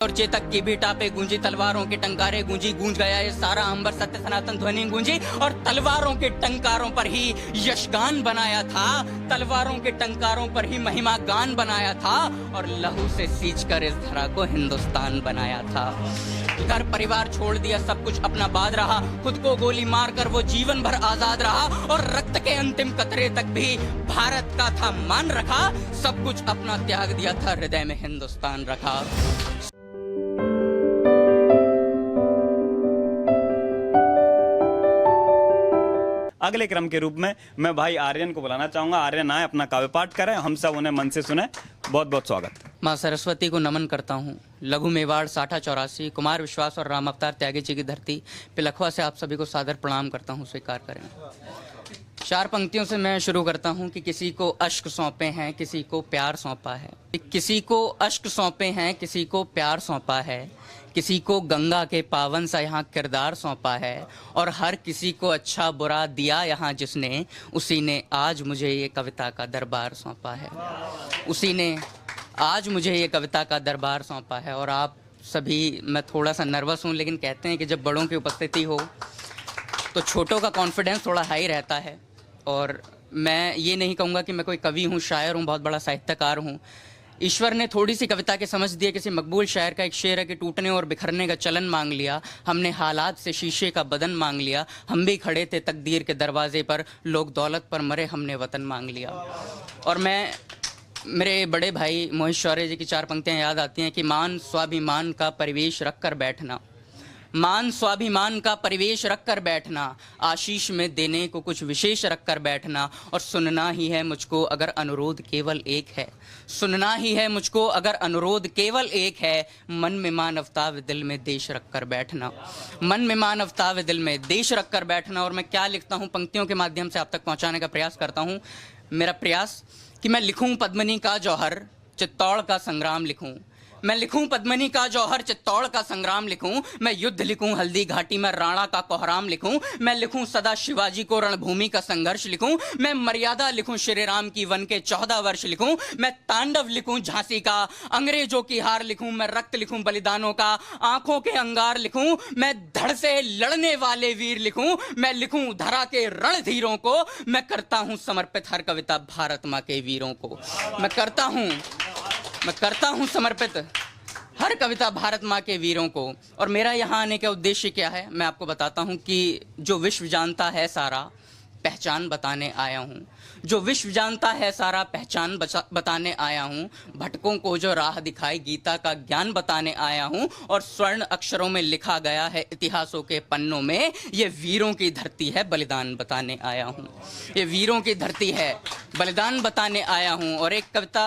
और चेतक की भी टापे गूंजी, तलवारों के टंकारे गूंजी, गूंज गया ये सारा अंबर, सत्य सनातन ध्वनि गूंजी। और तलवारों के टंकारों पर ही यशगान बनाया था, तलवारों के टंकारों पर ही महिमा गान बनाया था, और लहू से सींचकर इस धरा को हिंदुस्तान बनाया था। घर परिवार छोड़ दिया, सब कुछ अपना बाद रहा, खुद को गोली मारकर वो जीवन भर आजाद रहा, और रक्त के अंतिम कतरे तक भी भारत का था मान रखा। सब कुछ अपना त्याग दिया था, हृदय में हिंदुस्तान रखा। अगले क्रम के रूप में मैं भाई आर्यन को बुलाना चाहूंगा। आर्यन आए, अपना काव्य पाठ करें, हम सब उन्हें मन से सुने। बहुत बहुत स्वागत। माँ सरस्वती को नमन करता हूँ। लघु मेवाड़ 6084, कुमार विश्वास और राम अवतार त्यागी जी की धरती पिलखवा से आप सभी को सादर प्रणाम करता हूँ, स्वीकार करें। 4 पंक्तियों से मैं शुरू करता हूँ कि किसी को अश्क सौंपे हैं, किसी को प्यार सौंपा है। किसी को अश्क सौंपे हैं, किसी को प्यार सौंपा है, किसी को गंगा के पावन सा यहाँ किरदार सौंपा है, और हर किसी को अच्छा बुरा दिया यहाँ जिसने, उसी ने आज मुझे ये कविता का दरबार सौंपा है। उसी ने आज मुझे ये कविता का दरबार सौंपा है। और आप सभी, मैं थोड़ा सा नर्वस हूँ, लेकिन कहते हैं कि जब बड़ों की उपस्थिति हो तो छोटों का कॉन्फिडेंस थोड़ा हाई रहता है। और मैं ये नहीं कहूँगा कि मैं कोई कवि हूँ, शायर हूँ, बहुत बड़ा साहित्यकार हूँ। ईश्वर ने थोड़ी सी कविता के समझ दिए। किसी मकबूल शायर का एक शेर है कि टूटने और बिखरने का चलन मांग लिया, हमने हालात से शीशे का बदन मांग लिया, हम भी खड़े थे तकदीर के दरवाजे पर, लोग दौलत पर मरे, हमने वतन मांग लिया। और मैं, मेरे बड़े भाई मोहित शौर्य जी की 4 पंक्तियाँ याद आती हैं कि मान स्वाभिमान का परिवेश रख कर बैठना, मान स्वाभिमान का परिवेश रख कर बैठना, आशीष में देने को कुछ विशेष रख कर बैठना, और सुनना ही है मुझको अगर अनुरोध केवल एक है, सुनना ही है मुझको अगर अनुरोध केवल एक है, मन में मानवता व दिल में देश रख कर बैठना, मन में मानवता व दिल में देश रख कर बैठना। और मैं क्या लिखता हूँ, पंक्तियों के माध्यम से आप तक पहुँचाने का प्रयास करता हूँ। मेरा प्रयास कि मैं लिखूँ पद्मिनी का जौहर, चित्तौड़ का संग्राम लिखूँ, मैं लिखूं पद्मिनी का जौहर, चित्तौड़ का संग्राम लिखूं, मैं युद्ध लिखूं हल्दी घाटी में राणा का कोहराम लिखूं, मैं लिखूं सदा शिवाजी को रणभूमि का संघर्ष लिखूं, मैं मर्यादा लिखूं श्री राम की वन के 14 वर्ष लिखूं, मैं तांडव लिखूं झांसी का, अंग्रेजों की हार लिखूं, मैं रक्त लिखूं बलिदानों का, आंखों के अंगार लिखूं, मैं धड़ से लड़ने वाले वीर लिखूं, मैं लिखूं धरा के रणधीरों को, मैं करता हूं समर्पित हर कविता भारत माँ के वीरों को, मैं करता हूं समर्पित हर कविता भारत माँ के वीरों को। और मेरा यहाँ आने का उद्देश्य क्या है, मैं आपको बताता हूँ कि जो विश्व जानता है सारा पहचान बताने आया हूँ, जो विश्व जानता है सारा पहचान बताने आया हूँ, भटकों को जो राह दिखाई गीता का ज्ञान बताने आया हूँ, और स्वर्ण अक्षरों में लिखा गया है इतिहासों के पन्नों में, ये वीरों की धरती है बलिदान बताने आया हूँ, ये वीरों की धरती है बलिदान बताने आया हूँ। और एक कविता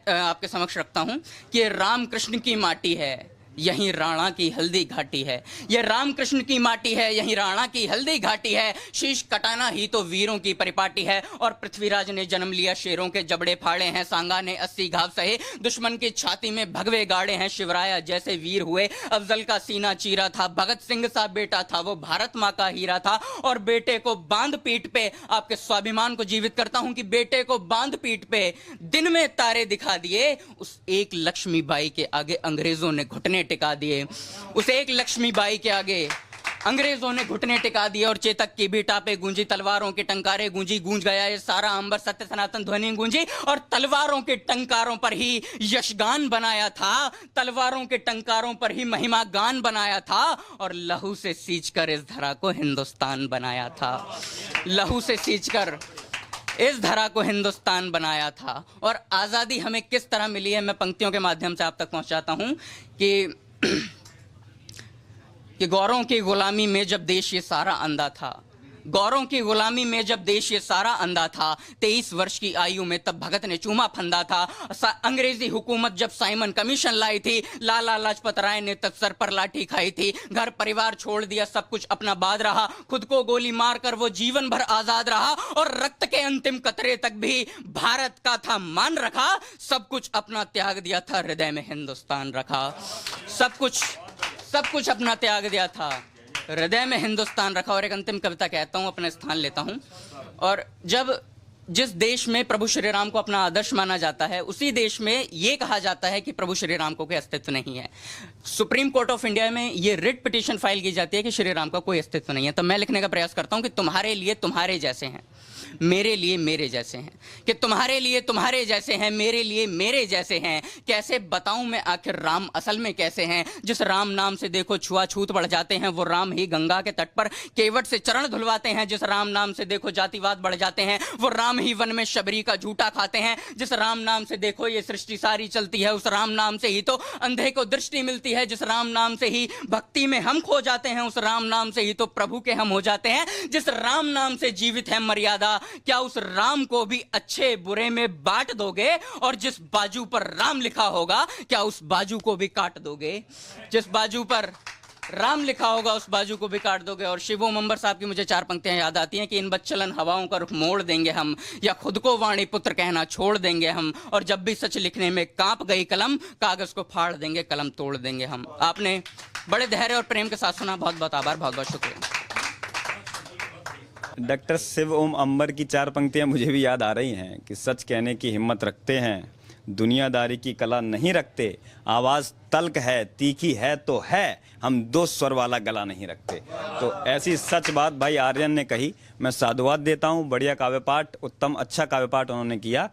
आपके समक्ष रखता हूँ कि ये राम कृष्ण की माटी है, यहीं राणा की हल्दी घाटी है, ये राम कृष्ण की माटी है, यहीं राणा की हल्दी घाटी है, शीश कटाना ही तो वीरों की परिपाटी है। और पृथ्वीराज ने जन्म लिया, शेरों के जबड़े फाड़े हैं, सांगा ने 80 घाव सहे, दुश्मन की छाती में भगवे गाड़े हैं, शिवराया जैसे वीर हुए, अफजल का सीना चीरा था, भगत सिंह सा बेटा था, वो भारत माँ का हीरा था। और बेटे को बांध पीठ पे, आपके स्वाभिमान को जीवित करता हूं कि बेटे को बांध पीठ पे दिन में तारे दिखा दिए, उस एक लक्ष्मीबाई के आगे अंग्रेजों ने घुटने टिका दिए, उस एक लक्ष्मीबाई के आगे अंग्रेजों ने घुटने टिका दिए। और चेतक की भी टापे गूंजी, तलवारों के टंकारे गूंजी, गूंज गया ये सारा अंबर, सत्य सनातन ध्वनि गूंजी। और तलवारों के टंकारों पर ही यशगान बनाया था, तलवारों के टंकारों पर ही महिमा गान बनाया था, और लहू से सींचकर इस धरा को हिंदुस्तान बनाया था, लहू से सींचकर इस धरा को हिंदुस्तान बनाया था। और आज़ादी हमें किस तरह मिली है, मैं पंक्तियों के माध्यम से आप तक पहुंचाता हूं कि गौरों की गुलामी में जब देश ये सारा अंधा था, गौरों की गुलामी में जब देश ये सारा अंधा था, 23 वर्ष की आयु में तब भगत ने चूमा फंदा था। अंग्रेजी हुकूमत जब साइमन कमीशन लाई थी, लाला लाजपत राय ने तब सर पर लाठी खाई थी, घर परिवार छोड़ दिया, सब कुछ अपना बाद रहा, खुद को गोली मारकर वो जीवन भर आजाद रहा, और रक्त के अंतिम कतरे तक भी भारत का था मान रखा, सब कुछ अपना त्याग दिया था, हृदय में हिंदुस्तान रखा, सब कुछ अपना त्याग दिया था, हृदय में हिंदुस्तान रखा। और एक अंतिम कविता कहता हूँ, अपना स्थान लेता हूँ। और जब जिस देश में प्रभु श्री राम को अपना आदर्श माना जाता है, उसी देश में यह कहा जाता है कि प्रभु श्री राम को कोई अस्तित्व नहीं है। सुप्रीम कोर्ट ऑफ इंडिया में यह रिट पिटीशन फाइल की जाती है कि श्री राम का कोई अस्तित्व नहीं है। तो मैं लिखने का प्रयास करता हूं कि तुम्हारे लिए तुम्हारे जैसे हैं, मेरे लिए मेरे जैसे हैं, कि तुम्हारे लिए तुम्हारे जैसे हैं, मेरे लिए मेरे जैसे हैं। कैसे बताऊं मैं आखिर राम असल में कैसे हैं? जिस राम नाम से देखो छुआछूत बढ़ जाते हैं, वो राम ही गंगा के तट पर केवट से चरण धुलवाते हैं। जिस राम नाम से देखो जातिवाद बढ़ जाते हैं, वो राम ही वन में शबरी का झूठा खाते हैं। जिस राम नाम से देखो ये सृष्टि सारी चलती है, उस राम नाम से ही तो अंधे को दृष्टि मिलती है। जिस राम नाम से ही भक्ति में हम खो जाते हैं, उस राम नाम से ही तो प्रभु के हम हो जाते हैं। जिस राम नाम से जीवित है मर्यादा, क्या उस राम को भी अच्छे बुरे में बांट दोगे? और जिस बाजू पर राम लिखा होगा, क्या उस बाजू को भी काट दोगे? जिस बाजू पर राम लिखा होगा, उस बाजू को भी काट दोगे। और शिवोम अंबर साहब की मुझे 4 पंक्तियां याद आती हैं कि इन बच्चलन हवाओं का रुख मोड़ देंगे हम, या खुद को वाणी पुत्र कहना छोड़ देंगे हम। और जब भी सच लिखने में कांप गई कलम, कागज को फाड़ देंगे, कलम तोड़ देंगे हम। आपने बड़े धैर्य और प्रेम के साथ सुना, बहुत बहुत आभार, बहुत बहुत शुक्रिया। डॉक्टर शिव ओम अंबर की 4 पंक्तियां मुझे भी याद आ रही हैं कि सच कहने की हिम्मत रखते हैं, दुनियादारी की कला नहीं रखते, आवाज़ तल्ख है तीखी है तो है, हम 2 स्वर वाला गला नहीं रखते। तो ऐसी सच बात भाई आर्यन ने कही। मैं साधुवाद देता हूँ, बढ़िया काव्य पाठ, उत्तम अच्छा काव्य पाठ उन्होंने किया।